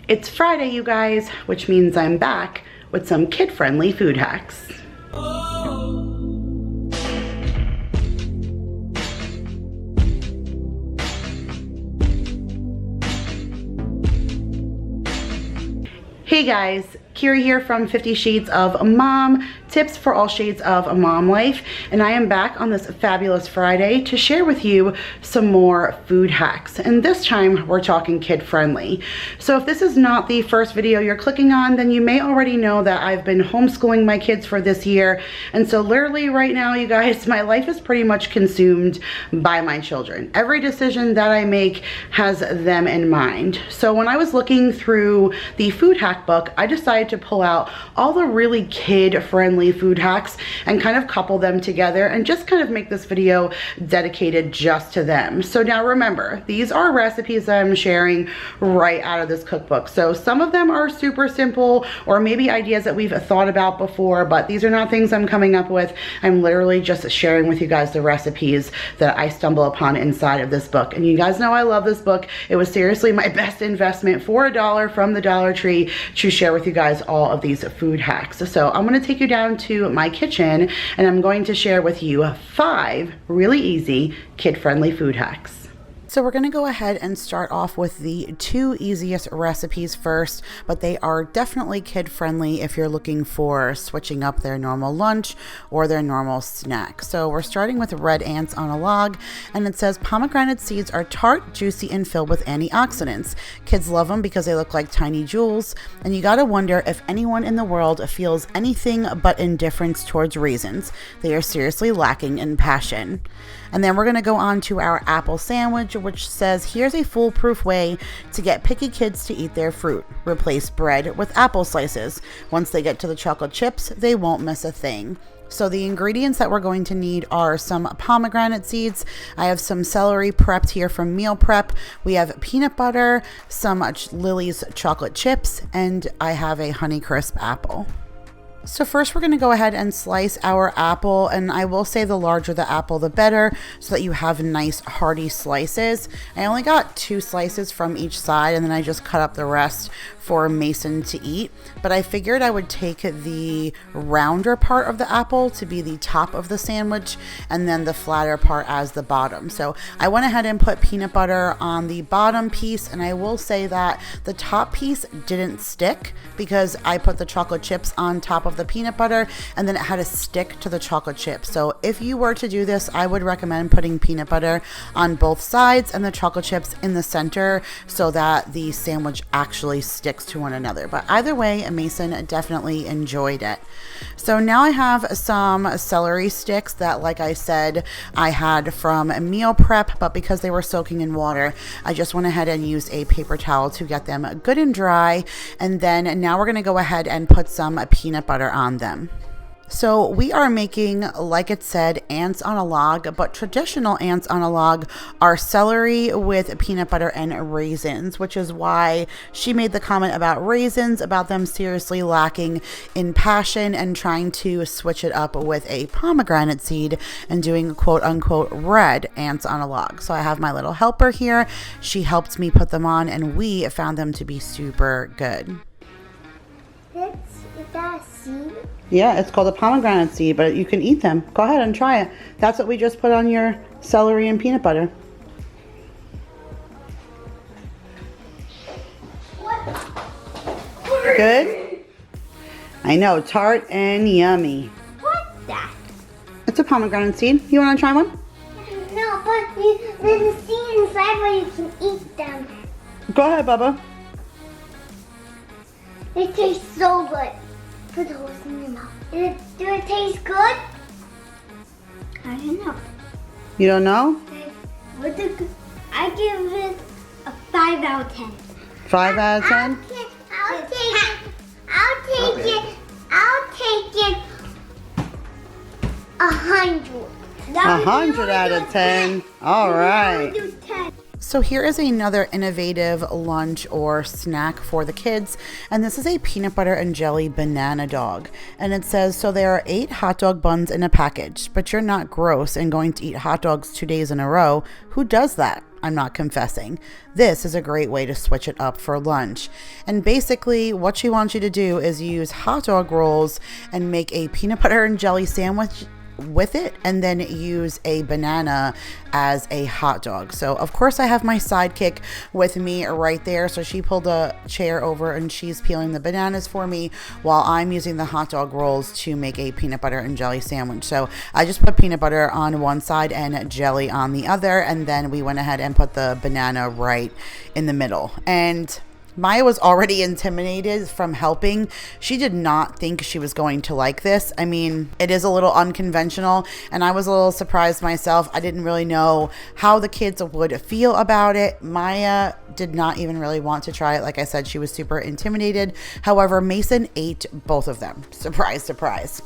It's Friday, you guys, which means I'm back with some kid-friendly food hacks. Hey guys, Kira here from 50 Shades of Mom, tips for all shades of mom life, and I am back on this fabulous Friday to share with you some more food hacks, and this time we're talking kid friendly. So if this is not the first video you're clicking on, then you may already know that I've been homeschooling my kids for this year, and so literally right now, you guys, my life is pretty much consumed by my children. Every decision that I make has them in mind. So when I was looking through the food hack book, I decided to pull out all the really kid-friendly food hacks and kind of couple them together and just kind of make this video dedicated just to them. So now remember, these are recipes that I'm sharing right out of this cookbook. So some of them are super simple or maybe ideas that we've thought about before, but these are not things I'm coming up with. I'm literally just sharing with you guys the recipes that I stumble upon inside of this book. And you guys know I love this book. It was seriously my best investment for $1 from the Dollar Tree to share with you guys all of these food hacks. So I'm going to take you down to my kitchen and I'm going to share with you 5 really easy kid-friendly food hacks. So we're going to go ahead and start off with the 2 easiest recipes first, but they are definitely kid-friendly if you're looking for switching up their normal lunch or their normal snack. So we're starting with red ants on a log, and it says pomegranate seeds are tart, juicy, and filled with antioxidants. Kids love them because they look like tiny jewels, and you gotta wonder if anyone in the world feels anything but indifference towards raisins. They are seriously lacking in passion. And then we're going to go on to our apple sandwich, which says, here's a foolproof way to get picky kids to eat their fruit. Replace bread with apple slices. Once they get to the chocolate chips, they won't miss a thing. So the ingredients that we're going to need are some pomegranate seeds. I have some celery prepped here from Meal Prep. We have peanut butter, some Lily's chocolate chips, and I have a Honeycrisp apple. So first we're going to go ahead and slice our apple, and I will say the larger the apple the better so that you have nice hearty slices. I only got 2 slices from each side and then I just cut up the rest for Mason to eat, but I figured I would take the rounder part of the apple to be the top of the sandwich and then the flatter part as the bottom. So I went ahead and put peanut butter on the bottom piece, and I will say that the top piece didn't stick because I put the chocolate chips on top of the peanut butter and then it had to stick to the chocolate chip. So if you were to do this, I would recommend putting peanut butter on both sides and the chocolate chips in the center so that the sandwich actually sticks to one another. But either way, Mason definitely enjoyed it. So now I have some celery sticks that, like I said, I had from Meal Prep, but because they were soaking in water, I just went ahead and used a paper towel to get them good and dry. And then now we're going to go ahead and put some peanut butter on them. So we are making, like it said, ants on a log, but traditional ants on a log are celery with peanut butter and raisins, which is why she made the comment about raisins, about them seriously lacking in passion, and trying to switch it up with a pomegranate seed and doing quote unquote red ants on a log. So I have my little helper here. She helped me put them on and we found them to be super good. Is that a seed? Yeah, it's called a pomegranate seed, but you can eat them. Go ahead and try it. That's what we just put on your celery and peanut butter. What? Good? I know, tart and yummy. What's that? It's a pomegranate seed. You want to try one? No, but there's a seed inside where you can eat them. Go ahead, Bubba. It tastes so good. Put the holes in your mouth. Do it taste good? I don't know. You don't know? I give it a 5 out of 10. 5 out of 10? I'll take it 100. 100 out of 10. All right. So here is another innovative lunch or snack for the kids, and this is a peanut butter and jelly banana dog. And it says, so there are 8 hot dog buns in a package, but you're not gross and going to eat hot dogs 2 days in a row. Who does that? I'm not confessing. This is a great way to switch it up for lunch. And basically what she wants you to do is use hot dog rolls and make a peanut butter and jelly sandwich with it, and then use a banana as a hot dog. So of course I have my sidekick with me right there. So she pulled a chair over and she's peeling the bananas for me while I'm using the hot dog rolls to make a peanut butter and jelly sandwich. So I just put peanut butter on one side and jelly on the other, and then we went ahead and put the banana right in the middle. And Maya was already intimidated from helping. She did not think she was going to like this. I mean, it is a little unconventional, and I was a little surprised myself. I didn't really know how the kids would feel about it. Maya did not even really want to try it. Like I said, she was super intimidated. However, Mason ate both of them. Surprise, surprise.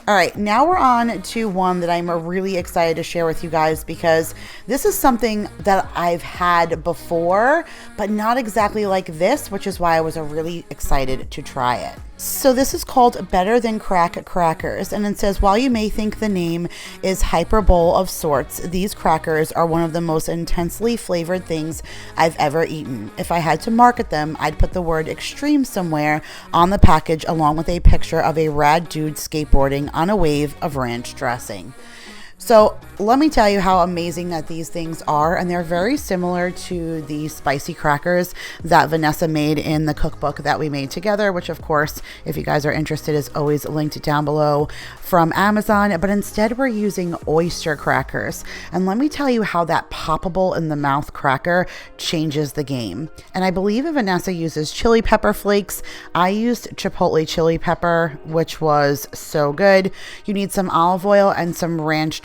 All right, now we're on to one that I'm really excited to share with you guys, because this is something that I've had before, but not exactly like this, which is why I was really excited to try it. So this is called Better Than Crack Crackers, and it says, while you may think the name is hyperbole of sorts, these crackers are one of the most intensely flavored things I've ever eaten. If I had to market them, I'd put the word extreme somewhere on the package along with a picture of a rad dude skateboarding on a wave of ranch dressing. So let me tell you how amazing that these things are, and they're very similar to the spicy crackers that Vanessa made in the cookbook that we made together, which of course, if you guys are interested, is always linked down below from Amazon. But instead we're using oyster crackers, and let me tell you how that poppable in the mouth cracker changes the game. And I believe Vanessa uses chili pepper flakes. I used chipotle chili pepper, which was so good. You need some olive oil and some ranch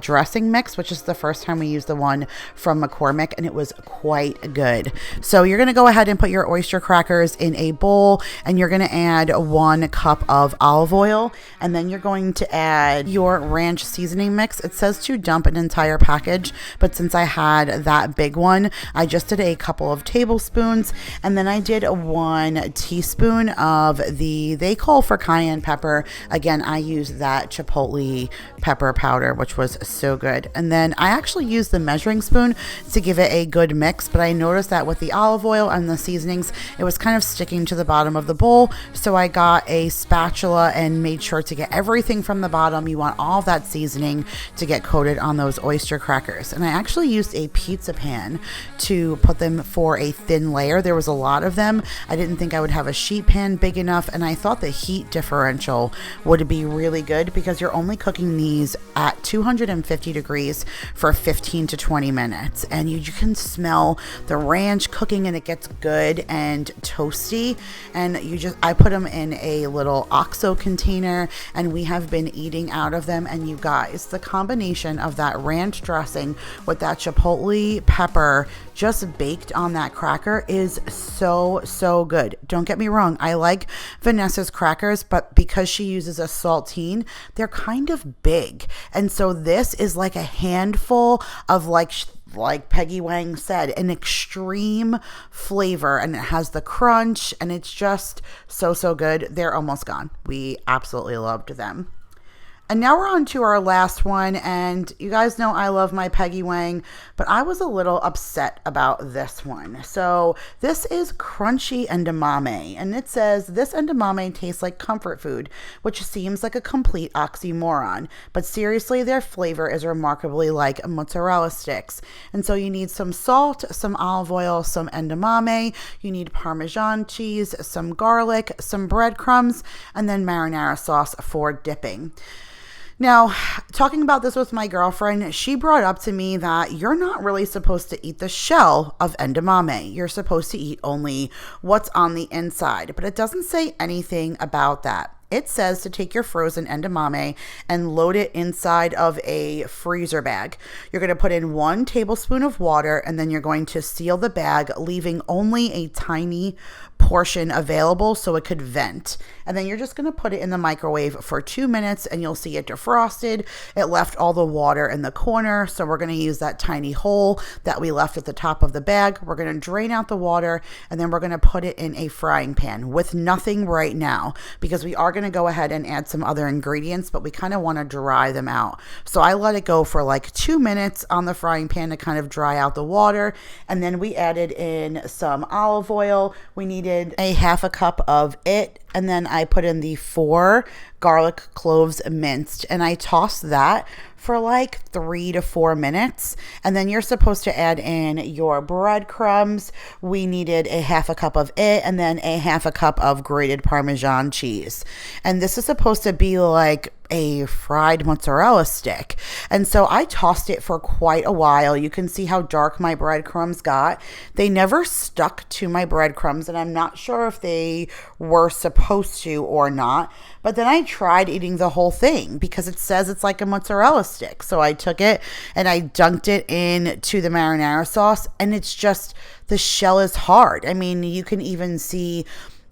dressing mix, which is the first time we used the one from McCormick, and it was quite good. So you're going to go ahead and put your oyster crackers in a bowl, and you're going to add 1 cup of olive oil, and then you're going to add your ranch seasoning mix. It says to dump an entire package, but since I had that big one, I just did a couple of tablespoons, and then I did 1 teaspoon of they call for cayenne pepper. Again, I used that chipotle pepper powder, which was so good. And then I actually used the measuring spoon to give it a good mix, but I noticed that with the olive oil and the seasonings, it was kind of sticking to the bottom of the bowl. So I got a spatula and made sure to get everything from the bottom. You want all of that seasoning to get coated on those oyster crackers. And I actually used a pizza pan to put them for a thin layer. There was a lot of them. I didn't think I would have a sheet pan big enough, and I thought the heat differential would be really good because you're only cooking these at 250 degrees for 15 to 20 minutes, and you can smell the ranch cooking, and it gets good and toasty. And I put them in a little OXO container, and we have been eating out of them. And you guys, the combination of that ranch dressing with that chipotle pepper just baked on that cracker is so good. Don't get me wrong, I like Vanessa's crackers, but because she uses a saltine, they're kind of big. And so this is like a handful of like Peggy Wang said, an extreme flavor, and it has the crunch, and it's just so good. They're almost gone. We absolutely loved them. And now we're on to our last one, and you guys know I love my Peggy Wang, but I was a little upset about this one. So this is crunchy edamame, and it says this edamame tastes like comfort food, which seems like a complete oxymoron, but seriously, their flavor is remarkably like mozzarella sticks. And so you need some salt, some olive oil, some edamame, you need Parmesan cheese, some garlic, some breadcrumbs, and then marinara sauce for dipping. Now, talking about this with my girlfriend, she brought up to me that you're not really supposed to eat the shell of edamame. You're supposed to eat only what's on the inside, but it doesn't say anything about that. It says to take your frozen edamame and load it inside of a freezer bag. You're going to put in 1 tablespoon of water, and then you're going to seal the bag, leaving only a tiny portion available so it could vent. And then you're just going to put it in the microwave for 2 minutes and you'll see it defrosted. It left all the water in the corner. So we're going to use that tiny hole that we left at the top of the bag. We're going to drain out the water and then we're going to put it in a frying pan with nothing right now because we are going to go ahead and add some other ingredients, but we kind of want to dry them out. So I let it go for like 2 minutes on the frying pan to kind of dry out the water. And then we added in some olive oil. We needed a half a cup of it. And then I put in the 4 garlic cloves minced and I tossed that for like 3 to 4 minutes. And then you're supposed to add in your breadcrumbs. We needed a half a cup of it and then a half a cup of grated Parmesan cheese. And this is supposed to be like a fried mozzarella stick. And so I tossed it for quite a while. You can see how dark my breadcrumbs got. They never stuck to my breadcrumbs and I'm not sure if they were supposed to or not. But then I tried eating the whole thing because it says it's like a mozzarella stick. So I took it and I dunked it into the marinara sauce and it's just, the shell is hard. I mean, you can even see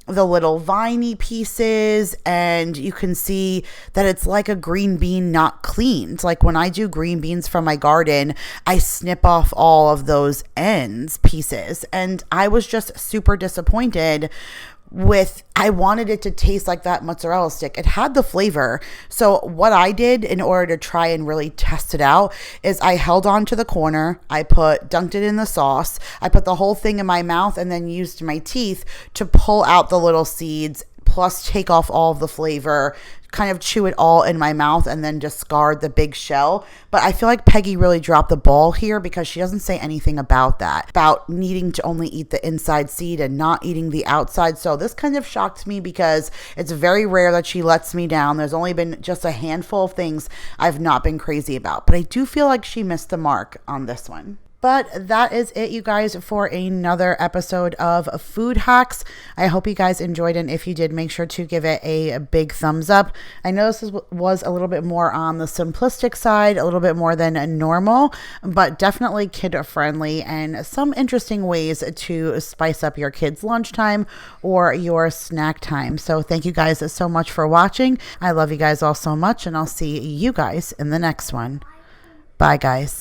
the little viney pieces and you can see that it's like a green bean not cleaned. Like when I do green beans from my garden, I snip off all of those ends pieces and I was just super disappointed with, I wanted it to taste like that mozzarella stick. It had the flavor. So what I did in order to try and really test it out is I held on to the corner. I dunked it in the sauce. I put the whole thing in my mouth and then used my teeth to pull out the little seeds, plus take off all of the flavor, kind of chew it all in my mouth and then discard the big shell. But I feel like Peggy really dropped the ball here because she doesn't say anything about that, about needing to only eat the inside seed and not eating the outside. So this kind of shocked me because it's very rare that she lets me down. There's only been just a handful of things I've not been crazy about, but I do feel like she missed the mark on this one. But that is it, you guys, for another episode of Food Hacks. I hope you guys enjoyed, and if you did, make sure to give it a big thumbs up. I know this was a little bit more on the simplistic side, a little bit more than normal, but definitely kid-friendly and some interesting ways to spice up your kids' lunchtime or your snack time. So thank you guys so much for watching. I love you guys all so much, and I'll see you guys in the next one. Bye, guys.